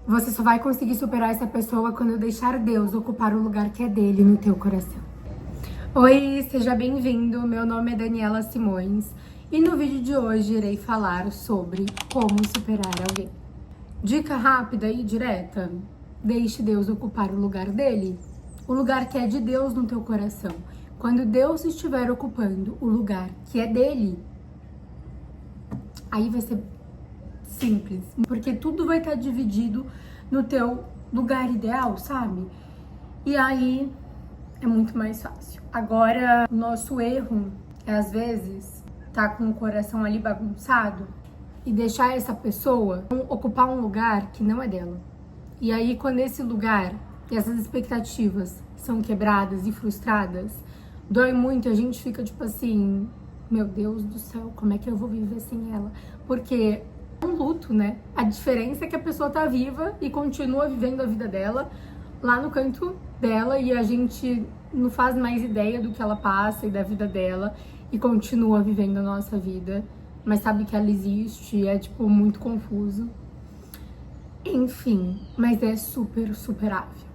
Você só vai conseguir superar essa pessoa quando deixar Deus ocupar o lugar que é dele no teu coração. Oi, seja bem-vindo. Meu nome é Daniela Simões e no vídeo de hoje irei falar sobre como superar alguém. Dica rápida e direta: deixe Deus ocupar o lugar dele, o lugar que é de Deus no teu coração. Quando Deus estiver ocupando o lugar que é dele, aí vai ser simples, porque tudo vai estar dividido no teu lugar ideal, sabe? E aí é muito mais fácil. Agora, o nosso erro é, às vezes, tá com o coração ali bagunçado e deixar essa pessoa ocupar um lugar que não é dela. E aí, quando esse lugar e essas expectativas são quebradas e frustradas, dói muito, a gente fica tipo assim, meu Deus do céu, como é que eu vou viver sem ela? Porque é um luto, né? A diferença é que a pessoa tá viva e continua vivendo a vida dela lá no canto dela e a gente não faz mais ideia do que ela passa e da vida dela e continua vivendo a nossa vida, mas sabe que ela existe e é tipo muito confuso. Enfim, mas é super superável.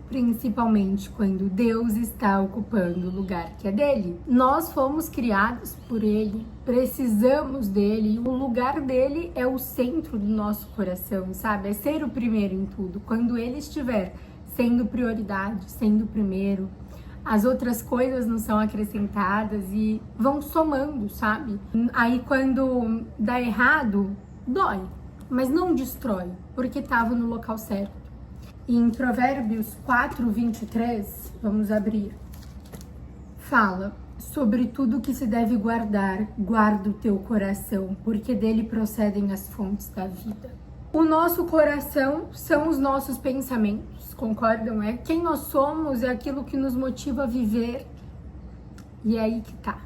Principalmente quando Deus está ocupando o lugar que é dele. Nós fomos criados por ele, precisamos dele, e o lugar dele é o centro do nosso coração, sabe? É ser o primeiro em tudo. Quando ele estiver sendo prioridade, sendo o primeiro, as outras coisas não são acrescentadas e vão somando, sabe? Aí quando dá errado, dói, mas não destrói, porque estava no local certo. E em Provérbios 4:23, vamos abrir, fala: sobre tudo que se deve guardar, guarda o teu coração, porque dele procedem as fontes da vida. O nosso coração são os nossos pensamentos, concordam? É quem nós somos, é aquilo que nos motiva a viver. E é aí que tá.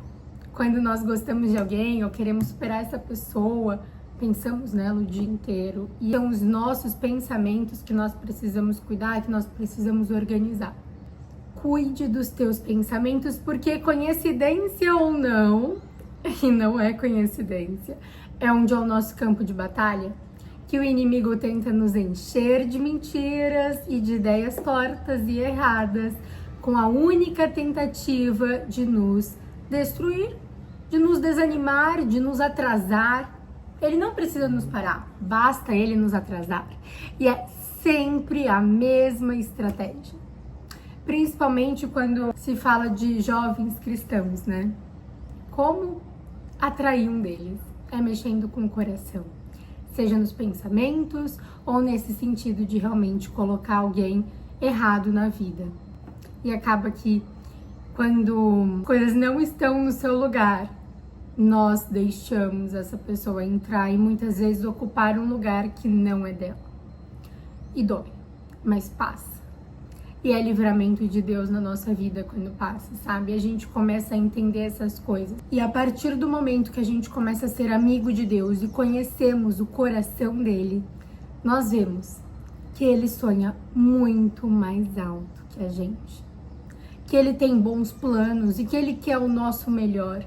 Quando nós gostamos de alguém ou queremos superar essa pessoa, pensamos nela o dia inteiro e são os nossos pensamentos que nós precisamos cuidar, que nós precisamos organizar. Cuide dos teus pensamentos, porque coincidência ou não, e não é coincidência, é onde é o nosso campo de batalha, que o inimigo tenta nos encher de mentiras e de ideias tortas e erradas, com a única tentativa de nos destruir, de nos desanimar, de nos atrasar. Ele não precisa nos parar, basta ele nos atrasar. E é sempre a mesma estratégia. Principalmente quando se fala de jovens cristãos, né? Como atrair um deles? É mexendo com o coração. Seja nos pensamentos ou nesse sentido de realmente colocar alguém errado na vida. E acaba que quando coisas não estão no seu lugar, nós deixamos essa pessoa entrar e muitas vezes ocupar um lugar que não é dela. E dói, mas passa. E é livramento de Deus na nossa vida quando passa, sabe? A gente começa a entender essas coisas. E a partir do momento que a gente começa a ser amigo de Deus e conhecemos o coração dele, nós vemos que ele sonha muito mais alto que a gente. Que ele tem bons planos e que ele quer o nosso melhor.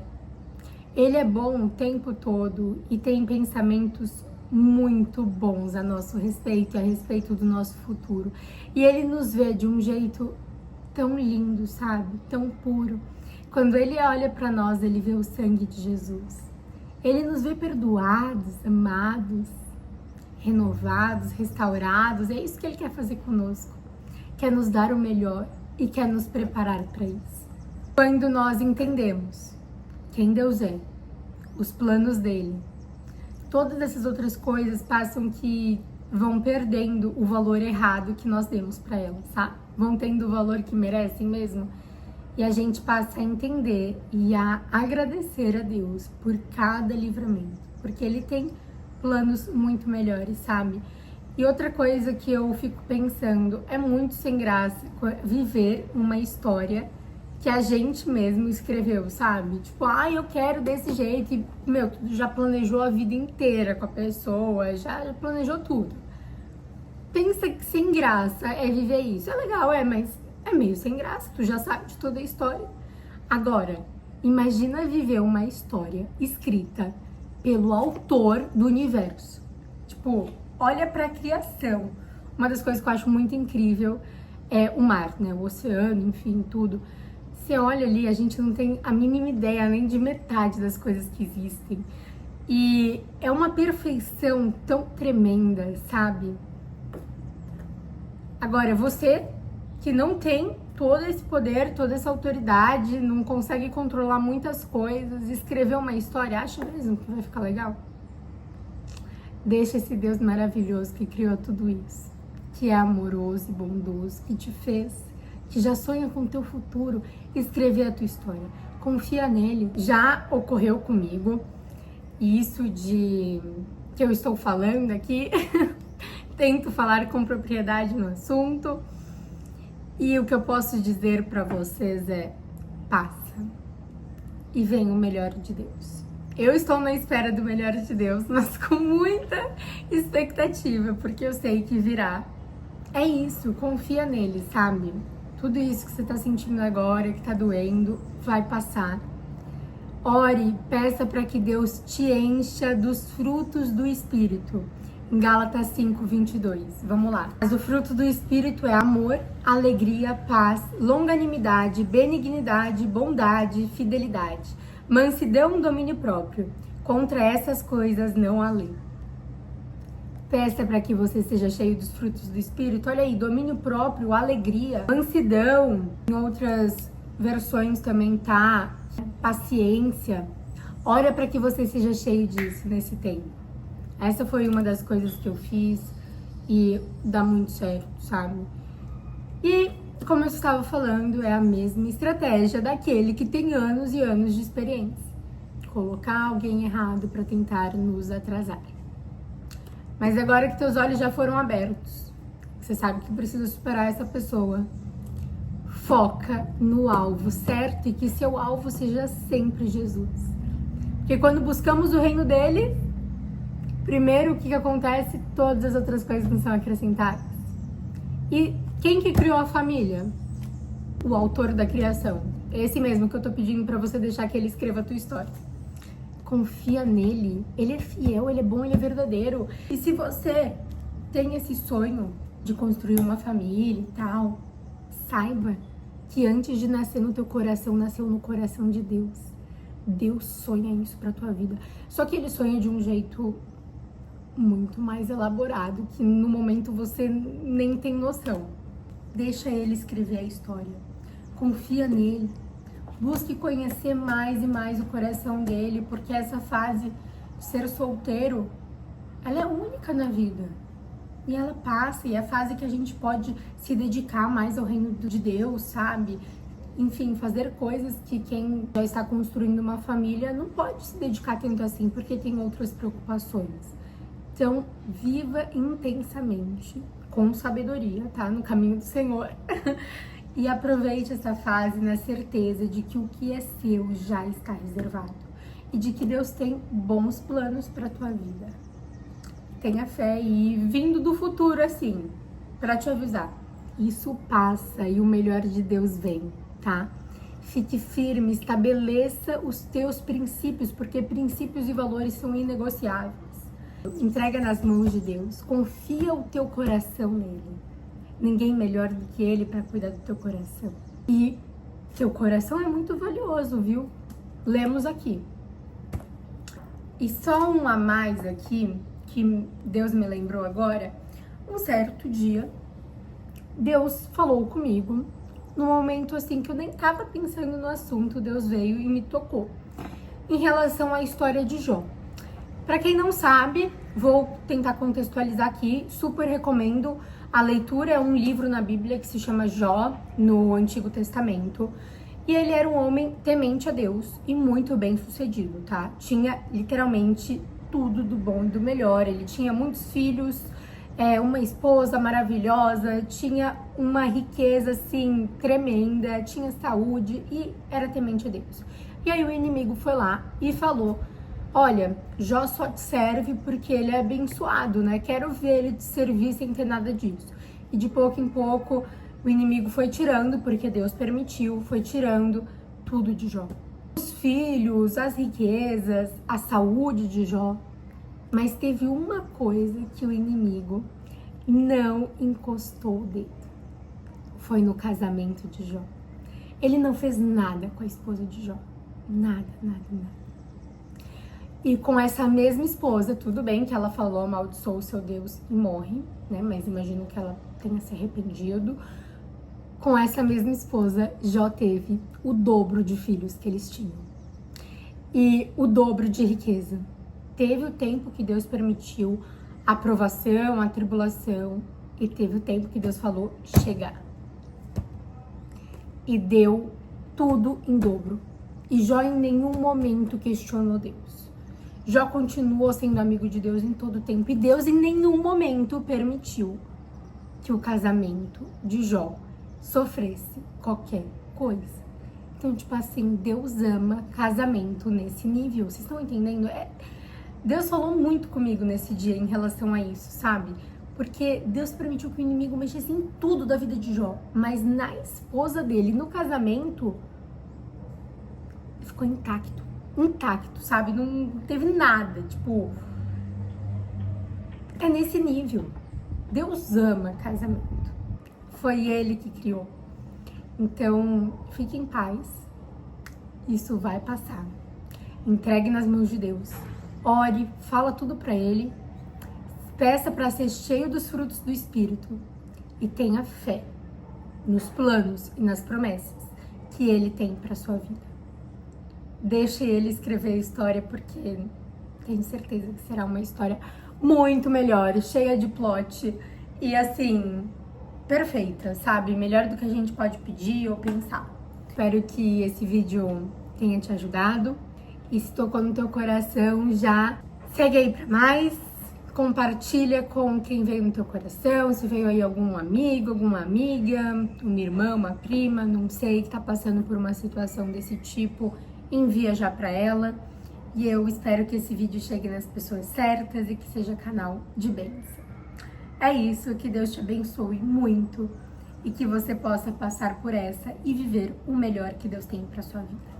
Ele é bom o tempo todo e tem pensamentos muito bons a nosso respeito, a respeito do nosso futuro. E ele nos vê de um jeito tão lindo, sabe? Tão puro. Quando ele olha para nós, ele vê o sangue de Jesus. Ele nos vê perdoados, amados, renovados, restaurados. É isso que ele quer fazer conosco. Quer nos dar o melhor e quer nos preparar para isso. Quando nós entendemos quem Deus é, os planos dele, todas essas outras coisas passam que vão perdendo o valor errado que nós demos para elas, sabe? Vão tendo o valor que merecem mesmo. E a gente passa a entender e a agradecer a Deus por cada livramento, porque ele tem planos muito melhores, sabe? E outra coisa que eu fico pensando, é muito sem graça viver uma história que a gente mesmo escreveu, sabe? Tipo, eu quero desse jeito e, tu já planejou a vida inteira com a pessoa, já planejou tudo. Pensa que sem graça é viver isso. É legal, mas é meio sem graça, tu já sabe de toda a história. Agora, imagina viver uma história escrita pelo autor do universo. Tipo, olha pra criação, Uma das coisas que eu acho muito incrível é o mar, né? O oceano, enfim, tudo. Você olha ali, a gente não tem a mínima ideia nem de metade das coisas que existem. E é uma perfeição tão tremenda, sabe? Agora, você que não tem todo esse poder, toda essa autoridade, não consegue controlar muitas coisas, escrever uma história, acha mesmo que vai ficar legal? Deixa esse Deus maravilhoso que criou tudo isso, que é amoroso e bondoso, que te fez, que já sonha com o teu futuro, escrever a tua história. Confia nele. Já ocorreu comigo isso de que eu estou falando aqui, tento falar com propriedade no assunto, e o que eu posso dizer para vocês é: passa e vem o melhor de Deus. Eu estou na espera do melhor de Deus, mas com muita expectativa, porque eu sei que virá. É isso, confia nele, sabe? Tudo isso que você tá sentindo agora, que tá doendo, vai passar. Ore, peça para que Deus te encha dos frutos do Espírito. Em Gálatas 5:22. Vamos lá. Mas o fruto do Espírito é amor, alegria, paz, longanimidade, benignidade, bondade, fidelidade, mansidão, domínio próprio. Contra essas coisas não há lei. Peça para que você seja cheio dos frutos do Espírito. Olha aí, domínio próprio, alegria, mansidão. Em outras versões também tá paciência. Ora para que você seja cheio disso nesse tempo. Essa foi uma das coisas que eu fiz e dá muito certo, sabe? E, como eu estava falando, é a mesma estratégia daquele que tem anos e anos de experiência. Colocar alguém errado para tentar nos atrasar. Mas agora que teus olhos já foram abertos, você sabe que precisa superar essa pessoa. Foca no alvo certo e que seu alvo seja sempre Jesus. Porque quando buscamos o reino dele, primeiro, o que acontece? Todas as outras coisas não são acrescentadas. E quem que criou a família? O autor da criação. Esse mesmo que eu tô pedindo pra você deixar que ele escreva a tua história. Confia nele. Ele é fiel, ele é bom, ele é verdadeiro. E se você tem esse sonho de construir uma família e tal, saiba que antes de nascer no teu coração, nasceu no coração de Deus. Deus sonha isso pra tua vida. Só que ele sonha de um jeito muito mais elaborado, que no momento você nem tem noção. Deixa ele escrever a história. Confia nele. Busque conhecer mais e mais o coração dele, porque essa fase de ser solteiro, ela é única na vida. E ela passa, e é a fase que a gente pode se dedicar mais ao reino de Deus, sabe? Enfim, fazer coisas que quem já está construindo uma família não pode se dedicar tanto assim, porque tem outras preocupações. Então, viva intensamente, com sabedoria, tá? No caminho do Senhor. E aproveite essa fase na certeza de que o que é seu já está reservado. E de que Deus tem bons planos para tua vida. Tenha fé e vindo do futuro, assim, para te avisar. Isso passa e o melhor de Deus vem, tá? Fique firme, estabeleça os teus princípios, porque princípios e valores são inegociáveis. Entrega nas mãos de Deus, confia o teu coração nele. Ninguém melhor do que ele para cuidar do teu coração. E teu coração é muito valioso, viu? Lemos aqui. E só um a mais aqui, que Deus me lembrou agora. Um certo dia, Deus falou comigo, num momento assim que eu nem tava pensando no assunto, Deus veio e me tocou. Em relação à história de Jó. Para quem não sabe, vou tentar contextualizar aqui, super recomendo a leitura. É um livro na Bíblia que se chama Jó, no Antigo Testamento. E ele era um homem temente a Deus e muito bem sucedido, tá? Tinha literalmente tudo do bom e do melhor. Ele tinha muitos filhos, uma esposa maravilhosa, tinha uma riqueza assim tremenda, tinha saúde e era temente a Deus. E aí o inimigo foi lá e falou: olha, Jó só te serve porque ele é abençoado, né? Quero ver ele te servir sem ter nada disso. E de pouco em pouco o inimigo foi tirando, porque Deus permitiu, foi tirando tudo de Jó. Os filhos, as riquezas, a saúde de Jó. Mas teve uma coisa que o inimigo não encostou o dedo. Foi no casamento de Jó. Ele não fez nada com a esposa de Jó. Nada, nada, nada. E com essa mesma esposa, tudo bem que ela falou, amaldiçoou o seu Deus e morre, né? Mas imagino que ela tenha se arrependido. Com essa mesma esposa, Jó teve o dobro de filhos que eles tinham. E o dobro de riqueza. Teve o tempo que Deus permitiu a provação, a tribulação, e teve o tempo que Deus falou chegar. E deu tudo em dobro. E Jó em nenhum momento questionou Deus. Jó continuou sendo amigo de Deus em todo o tempo. E Deus em nenhum momento permitiu que o casamento de Jó sofresse qualquer coisa. Então, tipo assim, Deus ama casamento nesse nível. Vocês estão entendendo? Deus falou muito comigo nesse dia em relação a isso, sabe? Porque Deus permitiu que o inimigo mexesse em tudo da vida de Jó. Mas na esposa dele, no casamento, ficou intacto, sabe? Não teve nada, tipo... É nesse nível. Deus ama casamento. Foi Ele que criou. Então, fique em paz. Isso vai passar. Entregue nas mãos de Deus. Ore, fala tudo pra Ele. Peça para ser cheio dos frutos do Espírito. E tenha fé nos planos e nas promessas que Ele tem pra sua vida. Deixe Ele escrever a história, porque tenho certeza que será uma história muito melhor, cheia de plot e assim, perfeita, sabe? Melhor do que a gente pode pedir ou pensar. Espero que esse vídeo tenha te ajudado. E se tocou no teu coração, já segue aí pra mais. Compartilha com quem veio no teu coração, se veio aí algum amigo, alguma amiga, uma irmã, uma prima, não sei, que tá passando por uma situação desse tipo, envia já pra ela. E eu espero que esse vídeo chegue nas pessoas certas e que seja canal de bênção. É isso, que Deus te abençoe muito e que você possa passar por essa e viver o melhor que Deus tem pra sua vida.